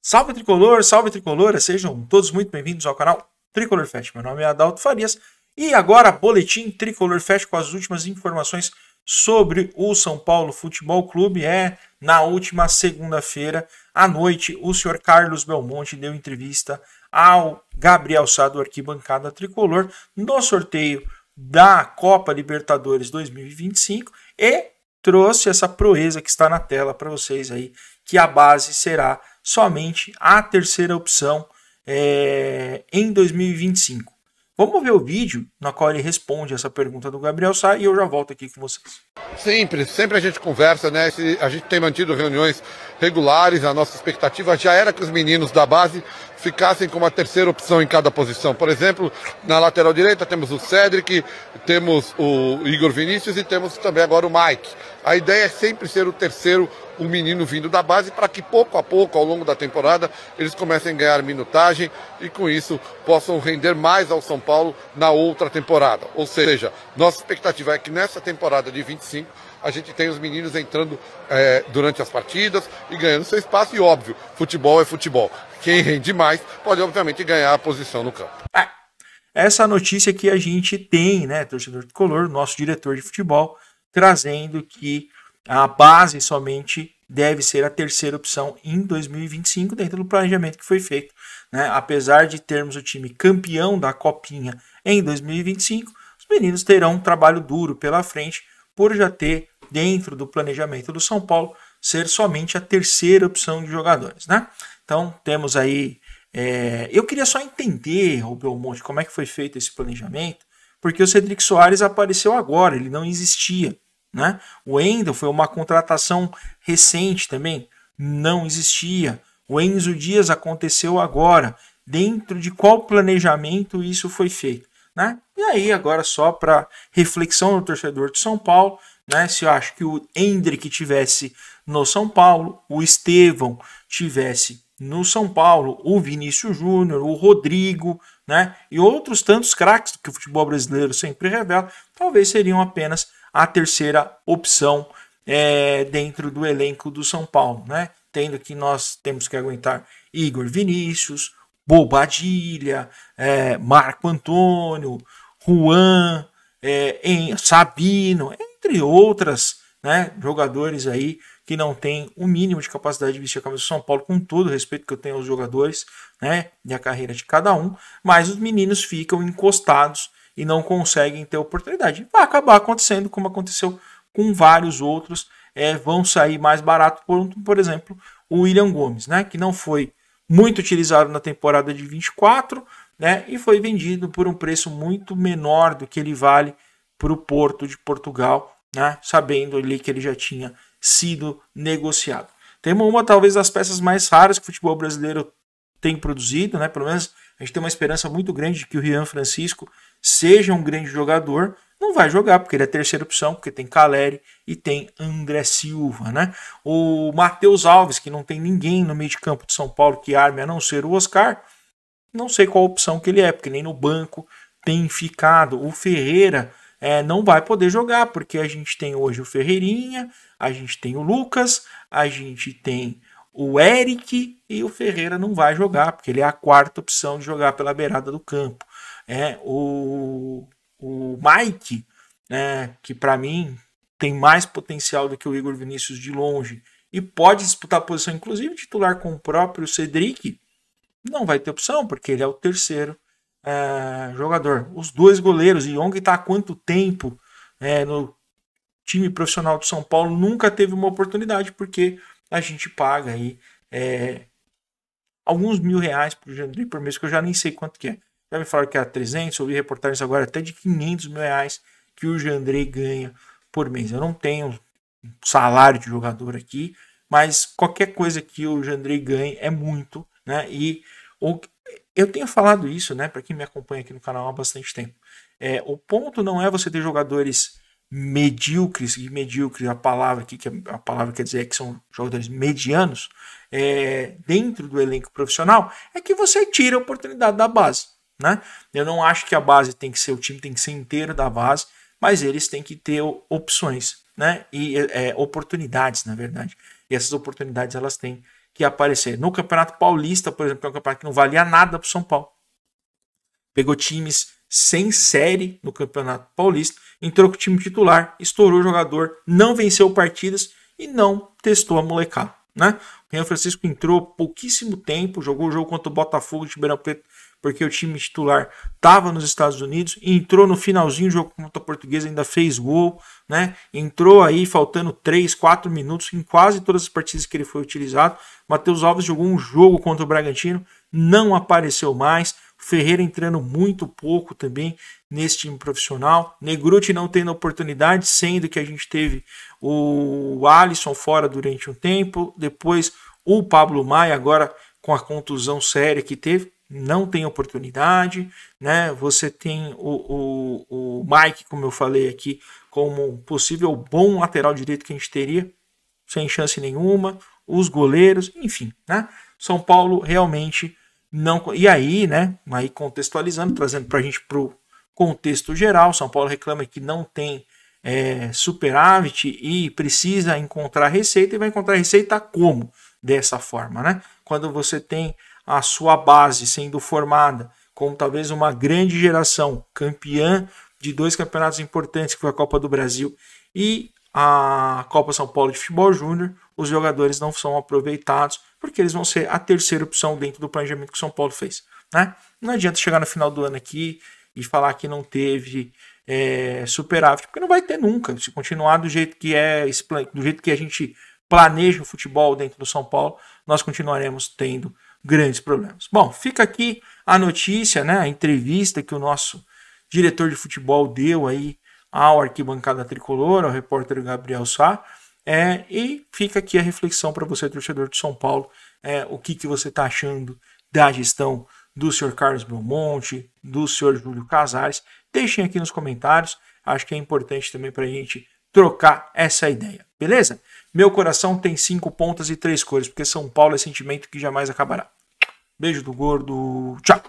Salve tricolor, sejam todos muito bem-vindos ao canal Tricolor Fest. Meu nome é Adalto Farias e agora boletim Tricolor Fest com as últimas informações sobre o São Paulo Futebol Clube. Na última segunda-feira à noite, o senhor Carlos Belmonte deu entrevista ao Gabriel Sá do Arquibancada Tricolor no sorteio da Copa Libertadores 2025 e trouxe essa proeza que está na tela para vocês aí, que a base será somente a terceira opção em 2025. Vamos ver o vídeo na qual ele responde essa pergunta do Gabriel Sá e eu já volto aqui com vocês. Sempre a gente conversa, né? A gente tem mantido reuniões regulares, a nossa expectativa já era que os meninos da base ficassem com uma terceira opção em cada posição. Por exemplo, na lateral direita temos o Cedric, temos o Igor Vinícius e temos também agora o Mike. A ideia é sempre ser o terceiro, um menino vindo da base, para que pouco a pouco, ao longo da temporada, eles comecem a ganhar minutagem e com isso possam render mais ao São Paulo na outra temporada. Ou seja, nossa expectativa é que nessa temporada de 25 a gente tem os meninos entrando durante as partidas e ganhando seu espaço. E óbvio, futebol é futebol. Quem rende mais pode obviamente ganhar a posição no campo. Essa notícia que a gente tem, né, torcedor tricolor, nosso diretor de futebol, trazendo que a base somente deve ser a terceira opção em 2025 dentro do planejamento que foi feito, né? Apesar de termos o time campeão da Copinha em 2025, os meninos terão um trabalho duro pela frente por já ter dentro do planejamento do São Paulo ser somente a terceira opção de jogadores, né? Então temos aí, eu queria só entender, o Belmonte, como é que foi feito esse planejamento, porque o Cedric Soares apareceu agora, ele não existia, né? O Wendel foi uma contratação recente também, não existia. O Enzo Dias aconteceu agora. Dentro de qual planejamento isso foi feito, né? E aí agora só para reflexão do torcedor de São Paulo, né? Se eu acho que o Hendrick tivesse no São Paulo, o Estevão tivesse no São Paulo, o Vinícius Júnior, o Rodrigo, né? E outros tantos craques que o futebol brasileiro sempre revela, talvez seriam apenas a terceira opção dentro do elenco do São Paulo, né? Tendo que nós temos que aguentar Igor Vinícius, Bobadilha, Marco Antônio, Juan, Sabino, entre outras, né, jogadores aí que não tem o mínimo de capacidade de vestir a camisa do São Paulo, com todo o respeito que eu tenho aos jogadores, né, e a carreira de cada um, mas os meninos ficam encostados e não conseguem ter oportunidade. Vai acabar acontecendo como aconteceu com vários outros, vão sair mais barato, por exemplo, o William Gomes, né, que não foi muito utilizado na temporada de 24, né, e foi vendido por um preço muito menor do que ele vale para o Porto de Portugal, né, sabendo ali que ele já tinha sido negociado. Temos uma talvez das peças mais raras que o futebol brasileiro tem produzido, né, pelo menos a gente tem uma esperança muito grande de que o Rian Francisco seja um grande jogador. Não vai jogar porque ele é a terceira opção, porque tem Caleri e tem André Silva, né? O Matheus Alves, que não tem ninguém no meio de campo de São Paulo que arme a não ser o Oscar, não sei qual opção que ele é, porque nem no banco tem ficado. O Ferreira não vai poder jogar, porque a gente tem hoje o Ferreirinha, a gente tem o Lucas, a gente tem o Eric e o Ferreira não vai jogar, porque ele é a quarta opção de jogar pela beirada do campo. O Mike, que para mim tem mais potencial do que o Igor Vinícius de longe e pode disputar a posição, inclusive titular com o próprio Cedric, não vai ter opção, porque ele é o terceiro jogador. Os dois goleiros, Young está há quanto tempo no time profissional do São Paulo, nunca teve uma oportunidade, porque a gente paga aí alguns R$1.000 por Jandrei por mês, que eu já nem sei quanto que é. Já me falaram que era 300, ouvi reportagens agora até de R$500.000 que o Jandrei ganha por mês. Eu não tenho salário de jogador aqui, mas qualquer coisa que o Jandrei ganhe é muito, né? E eu tenho falado isso, né, para quem me acompanha aqui no canal há bastante tempo. O ponto não é você ter jogadores medíocres, e medíocre a palavra aqui, que a palavra quer dizer que são jogadores medianos, dentro do elenco profissional, é que você tira a oportunidade da base. Né? Eu não acho que a base tem que ser, o time tem que ser inteiro da base, mas eles têm que ter opções, né? E oportunidades, na verdade. E essas oportunidades elas têm que ia aparecer. No Campeonato Paulista, por exemplo, que é um campeonato que não valia nada para o São Paulo. Pegou times sem série no Campeonato Paulista, entrou com o time titular, estourou o jogador, não venceu partidas e não testou a molecada, né? O Renan Francisco entrou pouquíssimo tempo, jogou o jogo contra o Botafogo de Ribeirão Preto, porque o time titular estava nos Estados Unidos, e entrou no finalzinho do jogo contra a Portuguesa, ainda fez gol, né? Entrou aí faltando 3, 4 minutos em quase todas as partidas que ele foi utilizado. Matheus Alves jogou um jogo contra o Bragantino, não apareceu mais. Ferreira entrando muito pouco também nesse time profissional. Negruti não tendo oportunidade, sendo que a gente teve o Alisson fora durante um tempo. Depois o Pablo Maia, agora com a contusão séria que teve, não tem oportunidade, né? Você tem o Mike, como eu falei aqui, como um possível bom lateral direito que a gente teria, sem chance nenhuma. Os goleiros, enfim, né? São Paulo realmente não. E aí, né? Aí contextualizando, trazendo para a gente para o contexto geral, São Paulo reclama que não tem superávit e precisa encontrar receita, e vai encontrar receita como? Dessa forma, né? Quando você tem a sua base sendo formada como talvez uma grande geração campeã de 2 campeonatos importantes, que foi a Copa do Brasil e a Copa São Paulo de Futebol Júnior, os jogadores não são aproveitados porque eles vão ser a terceira opção dentro do planejamento que o São Paulo fez, né? Não adianta chegar no final do ano aqui e falar que não teve superávit, porque não vai ter nunca. Se continuar do jeito que do jeito que a gente planeja o futebol dentro do São Paulo, nós continuaremos tendo grandes problemas. Bom, fica aqui a notícia, né, a entrevista que o nosso diretor de futebol deu aí ao Arquibancada Tricolor, ao repórter Gabriel Sá, e fica aqui a reflexão para você, torcedor de São Paulo, o que você está achando da gestão do senhor Carlos Belmonte, do senhor Júlio Casares. Deixem aqui nos comentários, acho que é importante também para a gente trocar essa ideia, beleza? Meu coração tem 5 pontas e 3 cores, porque São Paulo é sentimento que jamais acabará. Beijo do gordo, tchau!